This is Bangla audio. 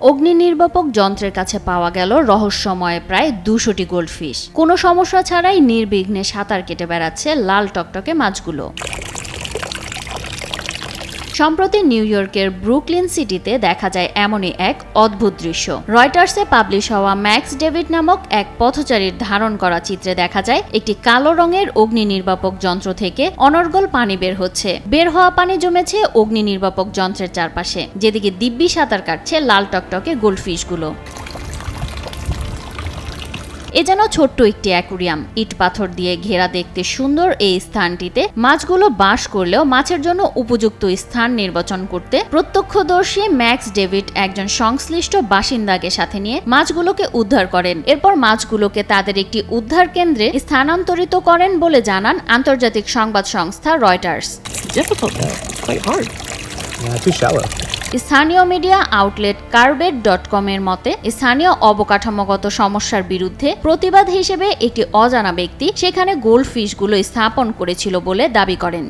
অগ্নি নির্বাপক যন্ত্রের কাছে পাওয়া গেল রহস্যময় প্রায় 200টি গোল্ডফিশ। কোনো সমস্যা ছাড়াই নির্বিঘ্নে সাঁতার কেটে বেড়াচ্ছে লাল টকটকে মাছগুলো। সম্প্রতি নিউ ইয়র্কের ব্রুকলিন সিটিতে দেখা যায় এমনই এক অদ্ভুত দৃশ্য। রয়টার্সে পাবলিশ হওয়া ম্যাক্স ডেভিড নামক এক পথচারীর ধারণ করা চিত্রে দেখা যায় একটি কালো রঙের অগ্নি নির্বাপক যন্ত্র থেকে অনর্গল পানি বের হচ্ছে। বের হওয়া পানি জমেছে অগ্নি নির্বাপক যন্ত্রের চারপাশে, যেদিকে দিব্যি সাঁতার কাটছে লাল টকটকে গোল্ডফিশগুলো। এ যেন ছোট্ট একটি অ্যাকুরিয়াম। ইট পাথর দিয়ে ঘেরা দেখতে সুন্দর এই স্থানটিতে মাছগুলো বাস করলেও মাছের জন্য উপযুক্ত স্থান নির্বাচন করতে প্রত্যক্ষদর্শী ম্যাক্স ডেভিড একজন সংশ্লিষ্ট বাসিন্দাকে সাথে নিয়ে মাছগুলোকে উদ্ধার করেন। এরপর মাছগুলোকে তাদের একটি উদ্ধার কেন্দ্রে স্থানান্তরিত করেন বলে জানান আন্তর্জাতিক সংবাদ সংস্থা রয়টার্স। স্থানীয় মিডিয়া আউটলেট কার্বেট.com এর মতে, স্থানীয় অবকাঠামোগত সমস্যার বিরুদ্ধে প্রতিবাদ হিসেবে একটি অজানা ব্যক্তি সেখানে গোল্ডফিশগুলো স্থাপন করেছিল বলে দাবি করেন।